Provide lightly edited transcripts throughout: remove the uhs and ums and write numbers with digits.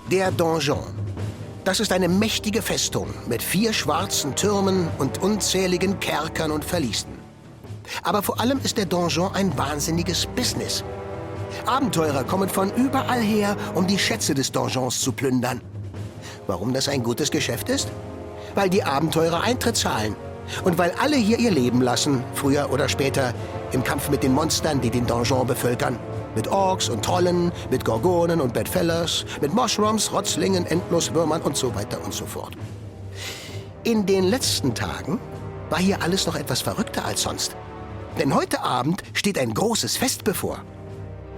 Der Donjon. Das ist eine mächtige Festung mit 4 schwarzen Türmen und unzähligen Kerkern und Verließen. Aber vor allem ist der Donjon ein wahnsinniges Business. Abenteurer kommen von überall her, um die Schätze des Donjons zu plündern. Warum das ein gutes Geschäft ist? Weil die Abenteurer Eintritt zahlen. Und weil alle hier ihr Leben lassen, früher oder später, im Kampf mit den Monstern, die den Donjon bevölkern. Mit Orks und Trollen, mit Gorgonen und Bedfellows, mit Moshrooms, Rotzlingen, Endloswürmern und so weiter und so fort. In den letzten Tagen war hier alles noch etwas verrückter als sonst. Denn heute Abend steht ein großes Fest bevor.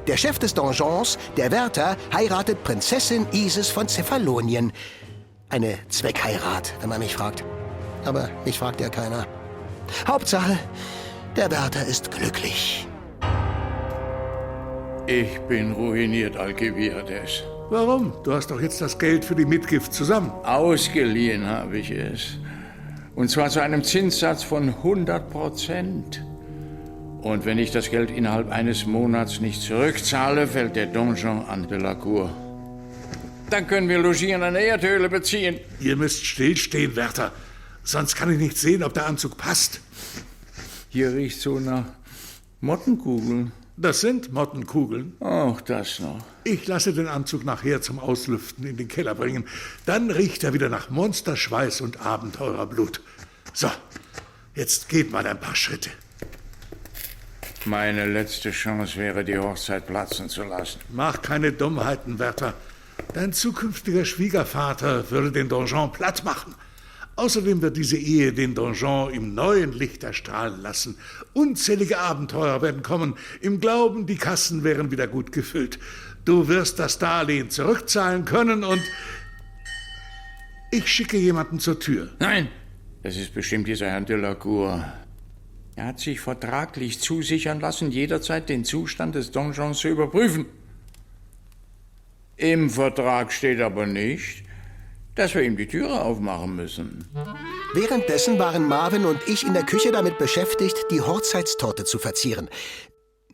Der Chef des Donjons, der Wärter, heiratet Prinzessin Isis von Cephalonien. Eine Zweckheirat, wenn man mich fragt. Aber mich fragt ja keiner. Hauptsache, der Wärter ist glücklich. Ich bin ruiniert, Alcibiades. Warum? Du hast doch jetzt das Geld für die Mitgift zusammen. Ausgeliehen habe ich es. Und zwar zu einem Zinssatz von 100%. Und wenn ich das Geld innerhalb eines Monats nicht zurückzahle, fällt der Donjon an Delacour. Dann können wir Logieren an der Erdhöhle beziehen. Ihr müsst stillstehen, Wärter. Sonst kann ich nicht sehen, ob der Anzug passt. Hier riecht so nach Mottenkugeln. Das sind Mottenkugeln. Auch das noch. Ich lasse den Anzug nachher zum Auslüften in den Keller bringen. Dann riecht er wieder nach Monsterschweiß und Abenteurerblut. So, jetzt geht mal ein paar Schritte. Meine letzte Chance wäre, die Hochzeit platzen zu lassen. Mach keine Dummheiten, Wärter. Dein zukünftiger Schwiegervater würde den Donjon platt machen. Außerdem wird diese Ehe den Donjon im neuen Licht erstrahlen lassen. Unzählige Abenteuer werden kommen, im Glauben, die Kassen wären wieder gut gefüllt. Du wirst das Darlehen zurückzahlen können und ich schicke jemanden zur Tür. Nein, das ist bestimmt dieser Herr Delacour. Er hat sich vertraglich zusichern lassen, jederzeit den Zustand des Donjons zu überprüfen. Im Vertrag steht aber nicht, dass wir ihm die Türe aufmachen müssen. Währenddessen waren Marvin und ich in der Küche damit beschäftigt, die Hochzeitstorte zu verzieren.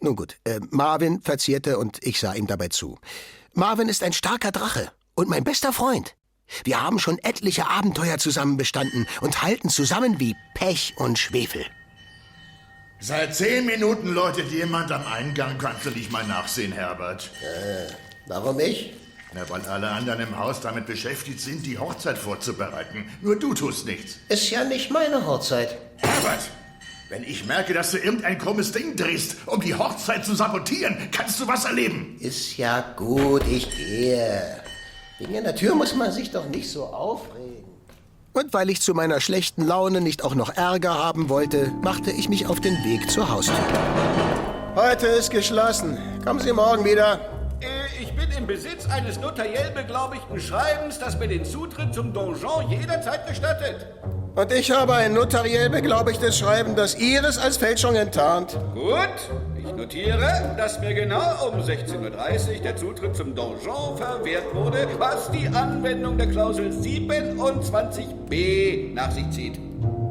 Nun gut, Marvin verzierte und ich sah ihm dabei zu. Marvin ist ein starker Drache und mein bester Freund. Wir haben schon etliche Abenteuer zusammen bestanden und halten zusammen wie Pech und Schwefel. Seit 10 Minuten läutet jemand am Eingang. Kannst du nicht mal nachsehen, Herbert? Warum ich? Na, weil alle anderen im Haus damit beschäftigt sind, die Hochzeit vorzubereiten. Nur du tust nichts. Ist ja nicht meine Hochzeit. Herbert, wenn ich merke, dass du irgendein krummes Ding drehst, um die Hochzeit zu sabotieren, kannst du was erleben. Ist ja gut, ich gehe. Wegen der Tür muss man sich doch nicht so aufregen. Und weil ich zu meiner schlechten Laune nicht auch noch Ärger haben wollte, machte ich mich auf den Weg zur Haustür. Heute ist geschlossen. Kommen Sie morgen wieder. Ich bin im Besitz eines notariell beglaubigten Schreibens, das mir den Zutritt zum Donjon jederzeit gestattet. Und ich habe ein notariell beglaubigtes Schreiben, das Ihres als Fälschung enttarnt. Gut, ich notiere, dass mir genau um 16:30 Uhr der Zutritt zum Donjon verwehrt wurde, was die Anwendung der Klausel 27b nach sich zieht.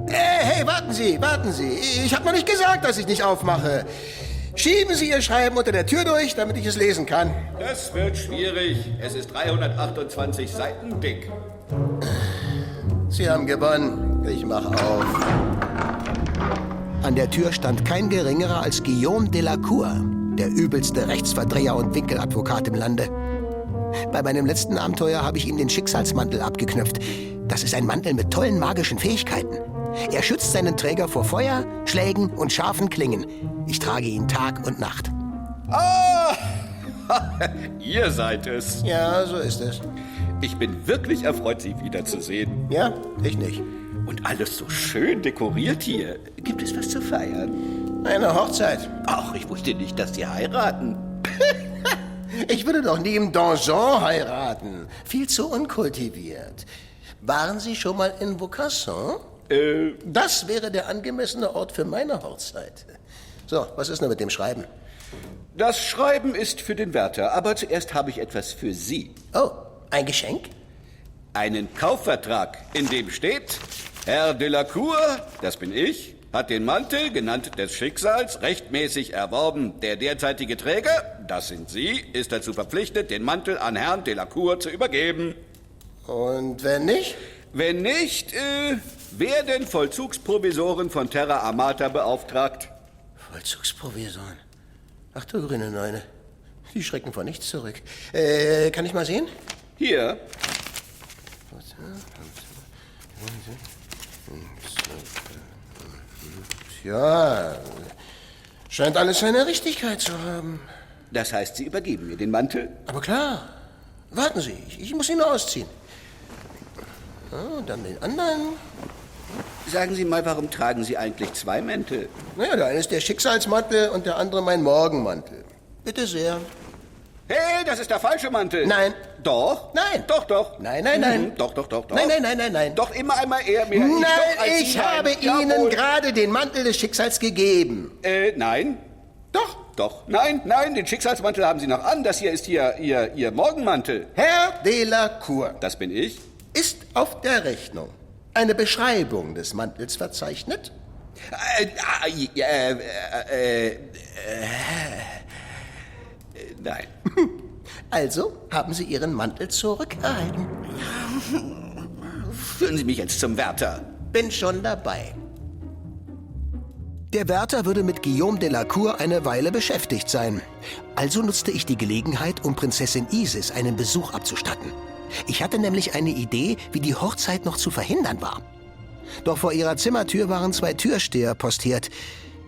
Hey, warten Sie. Ich habe noch nicht gesagt, dass ich nicht aufmache. Schieben Sie Ihr Schreiben unter der Tür durch, damit ich es lesen kann. Das wird schwierig. Es ist 328 Seiten dick. Sie haben gewonnen. Ich mache auf. An der Tür stand kein Geringerer als Guillaume Delacour, der übelste Rechtsverdreher und Winkeladvokat im Lande. Bei meinem letzten Abenteuer habe ich ihm den Schicksalsmantel abgeknöpft. Das ist ein Mantel mit tollen magischen Fähigkeiten. Er schützt seinen Träger vor Feuer, Schlägen und scharfen Klingen. Ich trage ihn Tag und Nacht. Ah, ihr seid es. Ja, so ist es. Ich bin wirklich erfreut, Sie wiederzusehen. Ja, ich nicht. Und alles so schön dekoriert hier. Gibt es was zu feiern? Eine Hochzeit. Ach, ich wusste nicht, dass Sie heiraten. Ich würde doch nie im Donjon heiraten. Viel zu unkultiviert. Waren Sie schon mal in Vaucanson? Das wäre der angemessene Ort für meine Hochzeit. So, was ist denn mit dem Schreiben? Das Schreiben ist für den Wärter, aber zuerst habe ich etwas für Sie. Oh, ein Geschenk? Einen Kaufvertrag, in dem steht: Herr Delacour, das bin ich, hat den Mantel, genannt des Schicksals, rechtmäßig erworben. Der derzeitige Träger, das sind Sie, ist dazu verpflichtet, den Mantel an Herrn Delacour zu übergeben. Und wenn nicht? Wenn nicht, werden Vollzugsprovisoren von Terra Amata beauftragt. Vollzugsprovisoren? Ach du grüne Neune. Die schrecken vor nichts zurück. Kann ich mal sehen? Hier. Ja, scheint alles seine Richtigkeit zu haben. Das heißt, Sie übergeben mir den Mantel? Aber klar. Warten Sie, ich muss ihn nur ausziehen. Und dann den anderen. Sagen Sie mal, warum tragen Sie eigentlich 2 Mäntel? Naja, der eine ist der Schicksalsmantel und der andere mein Morgenmantel. Bitte sehr. Hey, das ist der falsche Mantel. Nein. Doch? Nein. Doch, doch. Nein, nein, nein. Doch. Nein. Doch immer einmal eher mehr. Nein, doch als ich Sie. habe Jawohl. Ihnen gerade den Mantel des Schicksals gegeben. Nein. Doch. Doch. Nein, den Schicksalsmantel haben Sie noch an. Das hier ist Ihr Morgenmantel. Herr Delacour, Das bin ich. ist auf der Rechnung eine Beschreibung des Mantels verzeichnet? Nein. Also haben Sie Ihren Mantel zurückerhalten. Führen Sie mich jetzt zum Wärter. Bin schon dabei. Der Wärter würde mit Guillaume Delacour eine Weile beschäftigt sein. Also nutzte ich die Gelegenheit, um Prinzessin Isis einen Besuch abzustatten. Ich hatte nämlich eine Idee, wie die Hochzeit noch zu verhindern war. Doch vor ihrer Zimmertür waren 2 Türsteher postiert,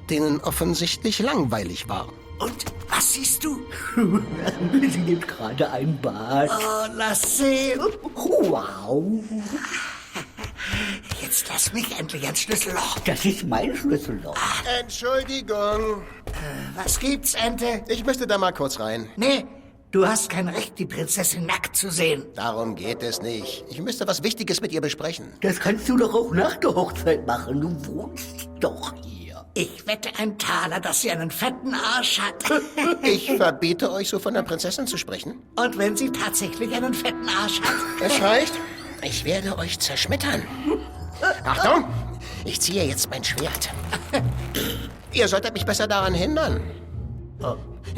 denen offensichtlich langweilig war. Und was siehst du? Sie nimmt gerade ein Bad. Oh, lass sehen. Wow. Jetzt lass mich endlich ans Schlüsselloch. Das ist mein Schlüsselloch. Entschuldigung. Was gibt's, Ente? Ich möchte da mal kurz rein. Nee, du hast kein Recht, die Prinzessin nackt zu sehen. Darum geht es nicht. Ich müsste was Wichtiges mit ihr besprechen. Das kannst du doch auch nach der Hochzeit machen. Du wohnst doch hier. Ich wette einen Taler, dass sie einen fetten Arsch hat. Ich verbiete euch, so von der Prinzessin zu sprechen. Und wenn sie tatsächlich einen fetten Arsch hat? Es reicht. Ich werde euch zerschmettern. Achtung! Ich ziehe jetzt mein Schwert. Ihr solltet mich besser daran hindern.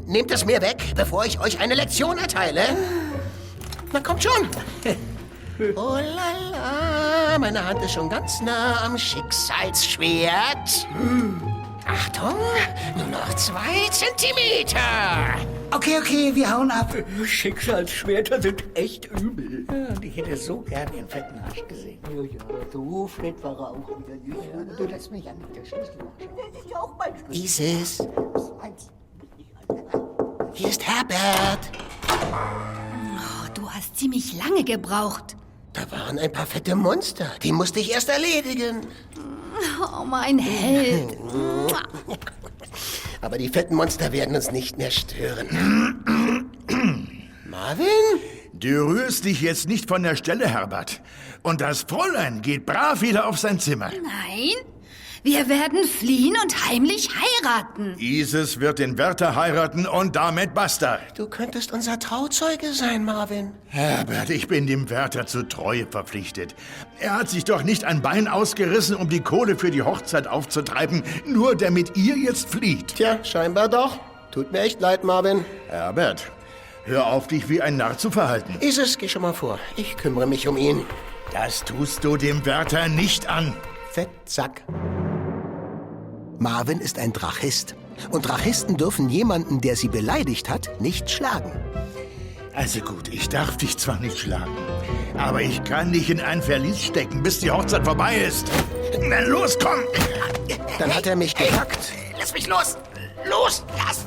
Nehmt es mir weg, bevor ich euch eine Lektion erteile. Na, kommt schon. Oh la la, meine Hand ist schon ganz nah am Schicksalsschwert. Achtung, nur noch 2 Zentimeter. Okay, wir hauen ab. Schicksalsschwerter sind echt übel. Ja, und ich hätte so gern ihren fetten Arsch gesehen. Ja, so fett war er auch wieder nicht. Du lässt mich an der Schlüsselloch schauen. Das ist ja auch mein Schlüssel. Isis, hier ist Herbert. Oh, du hast ziemlich lange gebraucht. Da waren ein paar fette Monster. Die musste ich erst erledigen. Oh, mein Held. Aber die fetten Monster werden uns nicht mehr stören. Marvin? Du rührst dich jetzt nicht von der Stelle, Herbert. Und das Fräulein geht brav wieder auf sein Zimmer. Nein, wir werden fliehen und heimlich heiraten. Isis wird den Wärter heiraten und damit basta. Du könntest unser Trauzeuge sein, Marvin. Herbert, ich bin dem Wärter zur Treue verpflichtet. Er hat sich doch nicht ein Bein ausgerissen, um die Kohle für die Hochzeit aufzutreiben, nur damit ihr jetzt flieht. Tja, scheinbar doch. Tut mir echt leid, Marvin. Herbert, hör auf, dich wie ein Narr zu verhalten. Isis, geh schon mal vor. Ich kümmere mich um ihn. Das tust du dem Wärter nicht an. Fettsack. Marvin ist ein Drachist. Und Drachisten dürfen jemanden, der sie beleidigt hat, nicht schlagen. Also gut, ich darf dich zwar nicht schlagen, aber ich kann dich in ein Verlies stecken, bis die Hochzeit vorbei ist. Na los, komm! Dann hat er mich gepackt Lass mich los! Los, lass!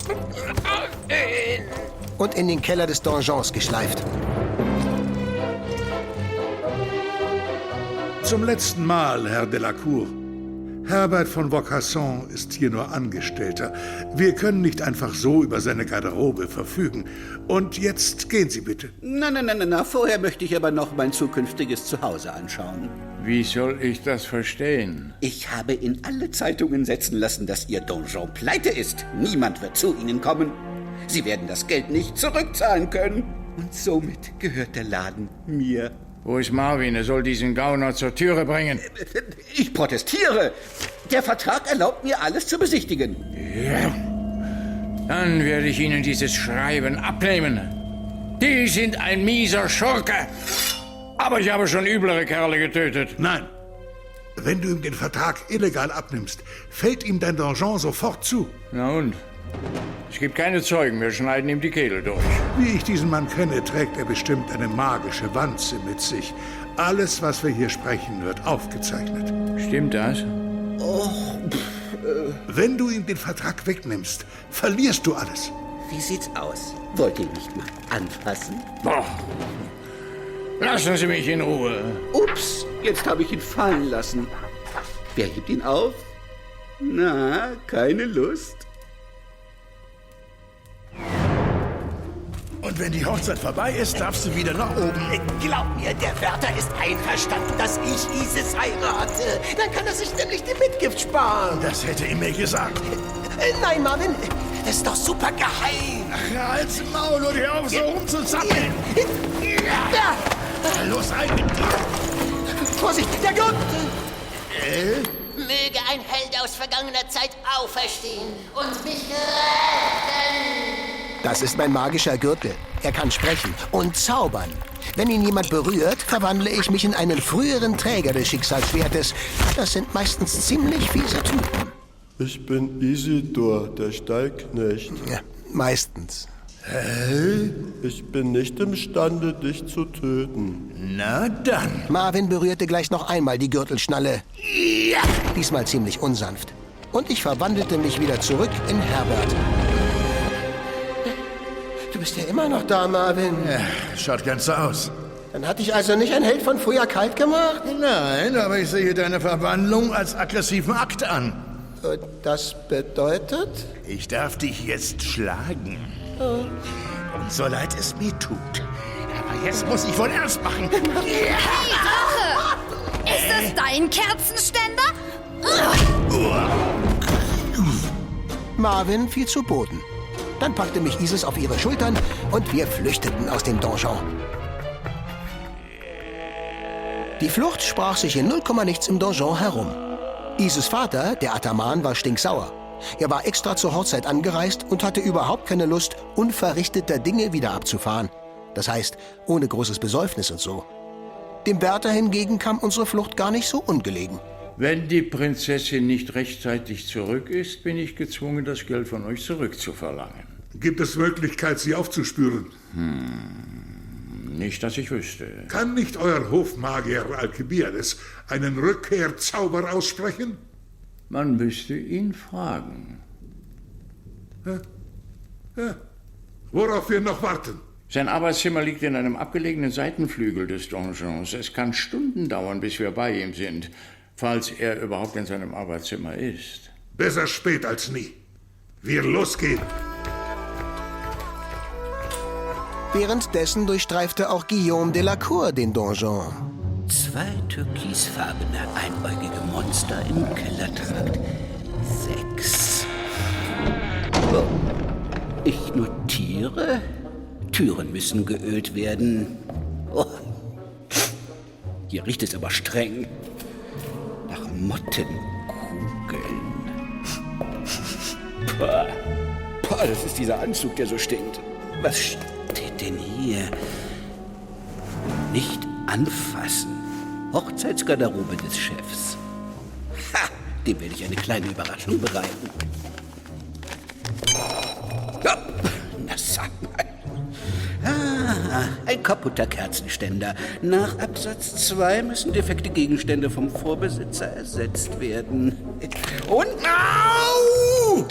und in den Keller des Donjons geschleift. Zum letzten Mal, Herr Delacour. Herbert von Vaucasson ist hier nur Angestellter. Wir können nicht einfach so über seine Garderobe verfügen. Und jetzt gehen Sie bitte. Na, vorher möchte ich aber noch mein zukünftiges Zuhause anschauen. Wie soll ich das verstehen? Ich habe in alle Zeitungen setzen lassen, dass Ihr Donjon pleite ist. Niemand wird zu Ihnen kommen. Sie werden das Geld nicht zurückzahlen können. Und somit gehört der Laden mir. Wo ist Marvin? Er soll diesen Gauner zur Türe bringen. Ich protestiere. Der Vertrag erlaubt mir, alles zu besichtigen. Ja. Dann werde ich Ihnen dieses Schreiben abnehmen. Die sind ein mieser Schurke. Aber ich habe schon üblere Kerle getötet. Nein. Wenn du ihm den Vertrag illegal abnimmst, fällt ihm dein Donjon sofort zu. Na und? Es gibt keine Zeugen, wir schneiden ihm die Kehle durch. Wie ich diesen Mann kenne, trägt er bestimmt eine magische Wanze mit sich. Alles, was wir hier sprechen, wird aufgezeichnet. Stimmt das? Wenn du ihm den Vertrag wegnimmst, verlierst du alles. Wie sieht's aus? Wollt ihr ihn nicht mal anfassen? Boah. Lassen Sie mich in Ruhe. Ups, jetzt habe ich ihn fallen lassen. Wer hebt ihn auf? Na, keine Lust. Und wenn die Hochzeit vorbei ist, darfst du wieder nach oben. Glaub mir, der Wärter ist einverstanden, dass ich Isis heirate. Dann kann er sich nämlich die Mitgift sparen. Das hätte ihm mir gesagt. Nein, Marvin, das ist doch super geheim. Ach, halt's Maul und hör auf, so rumzuzappeln. Ja. Los, rein mit dir. Vorsicht, der Gürtel! Möge ein Held aus vergangener Zeit auferstehen und mich retten. Das ist mein magischer Gürtel. Er kann sprechen und zaubern. Wenn ihn jemand berührt, verwandle ich mich in einen früheren Träger des Schicksalsschwertes. Das sind meistens ziemlich fiese Typen. Ich bin Isidor, der Stallknecht. Ja, meistens. Ich bin nicht imstande, dich zu töten. Na dann. Marvin berührte gleich noch einmal die Gürtelschnalle. Ja! Diesmal ziemlich unsanft. Und ich verwandelte mich wieder zurück in Herbert. Du bist ja immer noch da, Marvin. Ja, schaut ganz so aus. Dann hat dich also nicht ein Held von früher kalt gemacht? Nein, aber ich sehe deine Verwandlung als aggressiven Akt an. Und das bedeutet? Ich darf dich jetzt schlagen. Und so leid es mir tut. Aber jetzt muss ich wohl ernst machen. Hey, Drache! Ist das dein Kerzenständer? Marvin fiel zu Boden. Dann packte mich Isis auf ihre Schultern und wir flüchteten aus dem Donjon. Die Flucht sprach sich in 0, nichts im Donjon herum. Isis Vater, der Ataman, war stinksauer. Er war extra zur Hochzeit angereist und hatte überhaupt keine Lust, unverrichteter Dinge wieder abzufahren. Das heißt, ohne großes Besäufnis und so. Dem Wärter hingegen kam unsere Flucht gar nicht so ungelegen. Wenn die Prinzessin nicht rechtzeitig zurück ist, bin ich gezwungen, das Geld von euch zurückzuverlangen. Gibt es Möglichkeit, sie aufzuspüren? Nicht, dass ich wüsste. Kann nicht euer Hofmagier Alkibiades einen Rückkehrzauber aussprechen? Man müsste ihn fragen. Ja. Worauf wir noch warten? Sein Arbeitszimmer liegt in einem abgelegenen Seitenflügel des Donjons. Es kann Stunden dauern, bis wir bei ihm sind, falls er überhaupt in seinem Arbeitszimmer ist. Besser spät als nie. Wir losgehen. Währenddessen durchstreifte auch Guillaume de la Cour den Donjon. 2 türkisfarbene, einäugige Monster im Kellertrakt. 6. Oh. Ich notiere. Türen müssen geölt werden. Oh. Hier riecht es aber streng. Nach Mottenkugeln. Pah. Pah, das ist dieser Anzug, der so stinkt. Was steht denn hier? Nicht anfassen. Hochzeitsgarderobe des Chefs. Ha! Dem werde ich eine kleine Überraschung bereiten. Ja, na sag mal. Ah, ein kaputter Kerzenständer. Nach Absatz 2 müssen defekte Gegenstände vom Vorbesitzer ersetzt werden. Und... Au!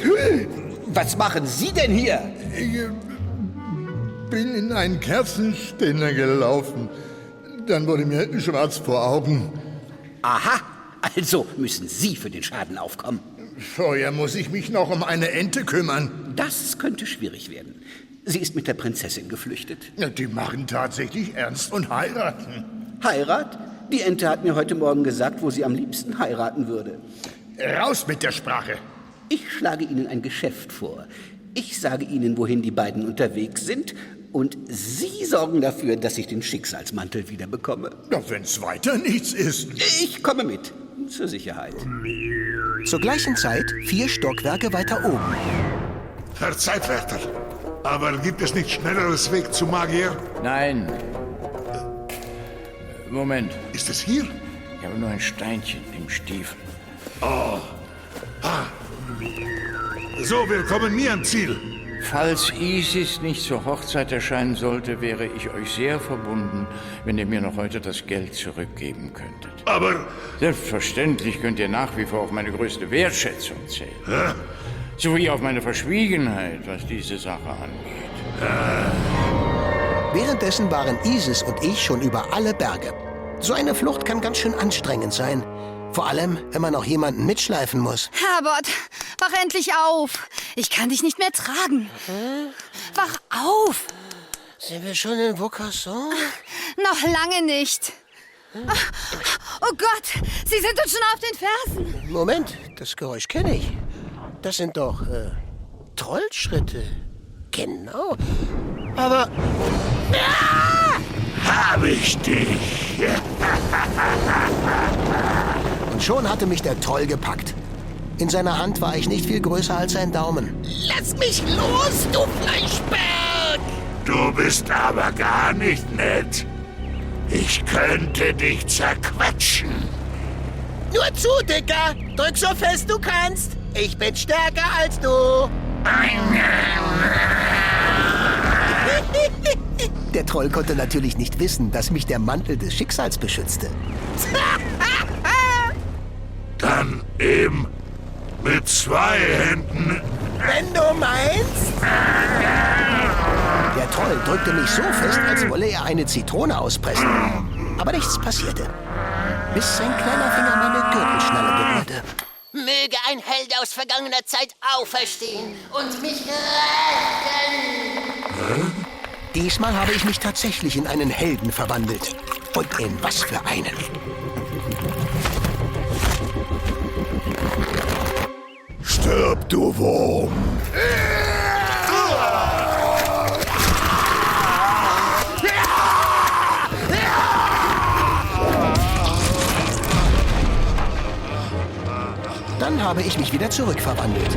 Was machen Sie denn hier? Ich bin in einen Kerzenständer gelaufen. Dann wurde mir schwarz vor Augen. Aha, Also müssen Sie für den Schaden aufkommen. Vorher muss ich mich noch um eine Ente kümmern. Das könnte schwierig werden. Sie ist mit der Prinzessin geflüchtet. Ja, die machen tatsächlich ernst und heiraten. Heirat? Die Ente hat mir heute Morgen gesagt, wo sie am liebsten heiraten würde. Raus mit der Sprache. Ich schlage Ihnen ein Geschäft vor. Ich sage Ihnen, wohin die beiden unterwegs sind, und Sie sorgen dafür, dass ich den Schicksalsmantel wiederbekomme. Ja, wenn's weiter nichts ist. Ich komme mit, zur Sicherheit. Zur gleichen Zeit 4 Stockwerke weiter oben. Verzeiht, Wärter. Aber gibt es nicht schnelleres Weg zu Magier? Nein. Moment. Ist es hier? Ich habe nur ein Steinchen im Stiefel. Oh. Ah. So, wir kommen nie ans Ziel. Falls Isis nicht zur Hochzeit erscheinen sollte, wäre ich euch sehr verbunden, wenn ihr mir noch heute das Geld zurückgeben könntet. Aber... Selbstverständlich könnt ihr nach wie vor auf meine größte Wertschätzung zählen. Sowie auf meine Verschwiegenheit, was diese Sache angeht. Währenddessen waren Isis und ich schon über alle Berge. So eine Flucht kann ganz schön anstrengend sein. Vor allem, wenn man noch jemanden mitschleifen muss. Herbert, wach endlich auf. Ich kann dich nicht mehr tragen. Wach auf. Sind wir schon in Vaucanson? Noch lange nicht. Oh Gott, Sie sind uns schon auf den Fersen. Moment, das Geräusch kenne ich. Das sind doch Trollschritte. Genau. Aber... Hab ich dich! Und schon hatte mich der Troll gepackt. In seiner Hand war ich nicht viel größer als ein Daumen. Lass mich los, du Fleischberg! Du bist aber gar nicht nett. Ich könnte dich zerquetschen. Nur zu, Dicker! Drück so fest du kannst! Ich bin stärker als du! Der Troll konnte natürlich nicht wissen, dass mich der Mantel des Schicksals beschützte. Dann eben mit 2 Händen. Wenn du meinst... Der Troll drückte mich so fest, als wolle er eine Zitrone auspressen. Aber nichts passierte. Bis sein kleiner Finger meine Gürtelschnalle berührte. Möge ein Held aus vergangener Zeit auferstehen und mich retten! Diesmal habe ich mich tatsächlich in einen Helden verwandelt. Und in was für einen. Stirb, du Wurm! Dann habe ich mich wieder zurückverwandelt.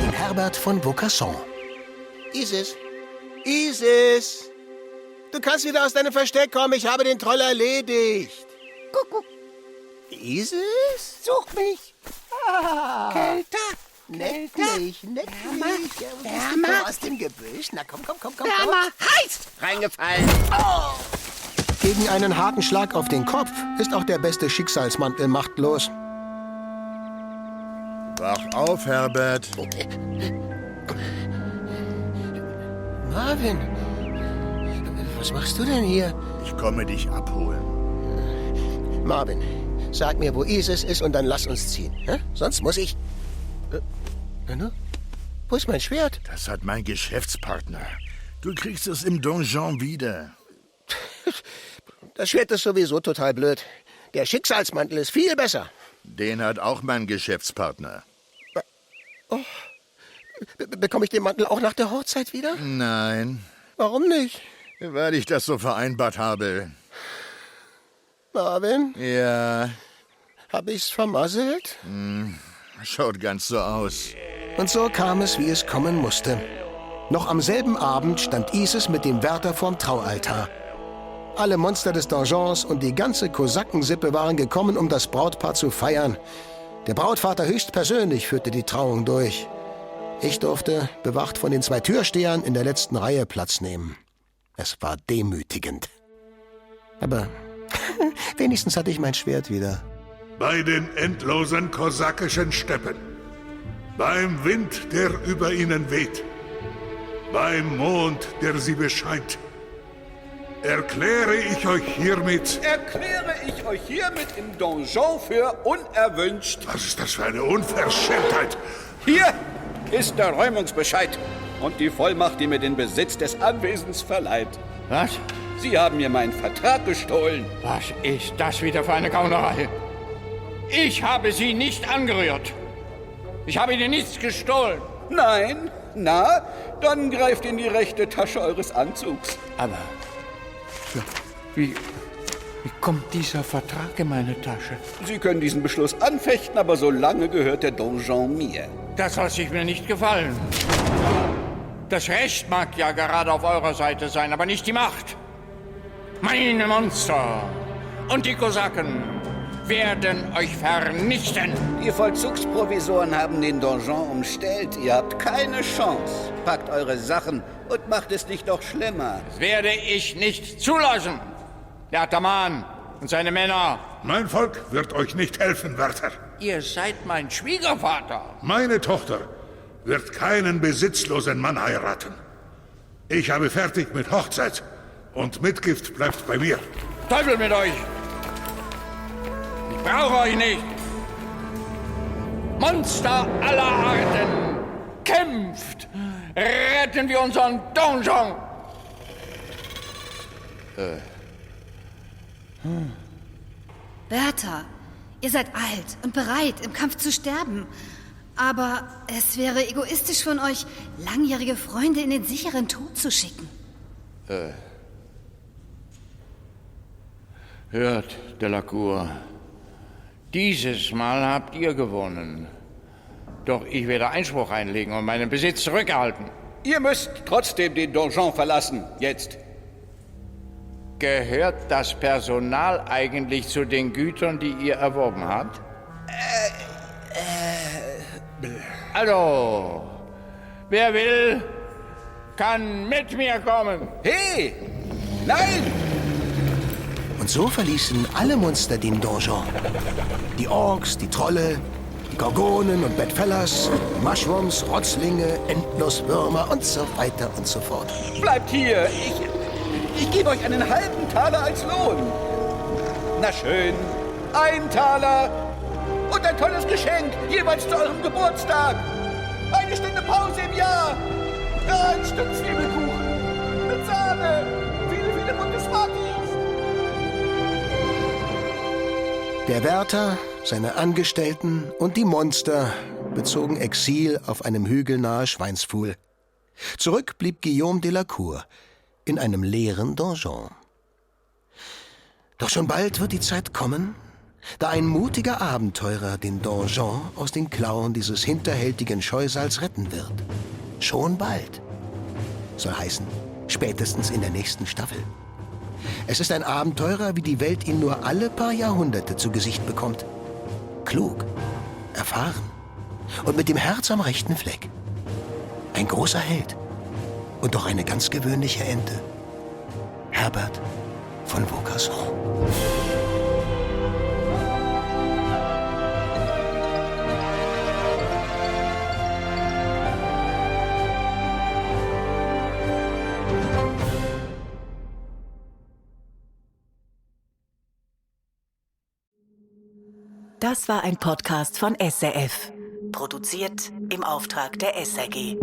In Herbert von Vaucanson. Isis! Isis! Du kannst wieder aus deinem Versteck kommen, ich habe den Troll erledigt. Guck. Isis? Such mich! Kälter! Nettlich. Wärmer aus dem Gebüsch. Na komm. Wärmer, heiß! Reingefallen. Oh! Gegen einen harten Schlag auf den Kopf ist auch der beste Schicksalsmantel machtlos. Wach auf, Herbert. Marvin, was machst du denn hier? Ich komme dich abholen. Marvin, sag mir, wo Isis ist und dann lass uns ziehen. Hä? Sonst muss ich... Wo ist mein Schwert? Das hat mein Geschäftspartner. Du kriegst es im Donjon wieder. Das Schwert ist sowieso total blöd. Der Schicksalsmantel ist viel besser. Den hat auch mein Geschäftspartner. Oh. Bekomme ich den Mantel auch nach der Hochzeit wieder? Nein. Warum nicht? Weil ich das so vereinbart habe. Marvin? Ja. Hab ich's vermasselt? Schaut ganz so aus. Und so kam es, wie es kommen musste. Noch am selben Abend stand Isis mit dem Wärter vorm Traualtar. Alle Monster des Donjons und die ganze Kosakensippe waren gekommen, um das Brautpaar zu feiern. Der Brautvater höchstpersönlich führte die Trauung durch. Ich durfte, bewacht von den 2 Türstehern, in der letzten Reihe Platz nehmen. Es war demütigend. Aber wenigstens hatte ich mein Schwert wieder. Bei den endlosen kosakischen Steppen. Beim Wind, der über ihnen weht. Beim Mond, der sie bescheint. erkläre ich euch hiermit im Donjon für unerwünscht. Was ist das für eine Unverschämtheit? Hier ist der Räumungsbescheid und die Vollmacht, die mir den Besitz des Anwesens verleiht. Was? Sie haben mir meinen Vertrag gestohlen. Was ist das wieder für eine Gaunerei? Ich habe Sie nicht angerührt. Ich habe Ihnen nichts gestohlen. Nein? Na, dann greift in die rechte Tasche eures Anzugs. Aber wie kommt dieser Vertrag in meine Tasche? Sie können diesen Beschluss anfechten, aber solange gehört der Donjon mir. Das lasse sich mir nicht gefallen. Das Recht mag ja gerade auf eurer Seite sein, aber nicht die Macht. Meine Monster und die Kosaken werden euch vernichten. Die Vollzugsprovisoren haben den Donjon umstellt. Ihr habt keine Chance. Packt eure Sachen und macht es nicht noch schlimmer. Das werde ich nicht zulassen. Der Ataman und seine Männer. Mein Volk wird euch nicht helfen, Wärter. Ihr seid mein Schwiegervater. Meine Tochter wird keinen besitzlosen Mann heiraten. Ich habe fertig mit Hochzeit und Mitgift bleibt bei mir. Teufel mit euch! Ich brauche euch nicht! Monster aller Arten! Kämpft! Retten wir unseren Donjon! Wärter, ihr seid alt und bereit, im Kampf zu sterben. Aber es wäre egoistisch von euch, langjährige Freunde in den sicheren Tod zu schicken. Hört, Delacour. Dieses Mal habt ihr gewonnen. Doch ich werde Einspruch einlegen und meinen Besitz zurückerhalten. Ihr müsst trotzdem den Donjon verlassen. Jetzt. Gehört das Personal eigentlich zu den Gütern, die ihr erworben habt? Also, wer will, kann mit mir kommen. Hey! Nein! Und so verließen alle Monster den Donjon. Die Orks, die Trolle, die Gorgonen und Bedfellas, Mushrooms, Rotzlinge, Endnusswürmer und so weiter und so fort. Bleibt hier! Ich gebe euch einen halben Taler als Lohn. Na schön, 1 Taler und ein tolles Geschenk, jeweils zu eurem Geburtstag. 1 Stunde Pause im Jahr. Ein Stück Zwiebelkuchen mit Sahne. Viele bunte Smarties. Der Wärter, seine Angestellten und die Monster bezogen Exil auf einem Hügel nahe Schweinspfuhl. Zurück blieb Guillaume Delacour in einem leeren Donjon. Doch schon bald wird die Zeit kommen, da ein mutiger Abenteurer den Donjon aus den Klauen dieses hinterhältigen Scheusals retten wird. Schon bald. Soll heißen, spätestens in der nächsten Staffel. Es ist ein Abenteurer, wie die Welt ihn nur alle paar Jahrhunderte zu Gesicht bekommt. Klug, erfahren und mit dem Herz am rechten Fleck. Ein großer Held und doch eine ganz gewöhnliche Ente. Herbert von Vaucanson. Das war ein Podcast von SRF. Produziert im Auftrag der SRG.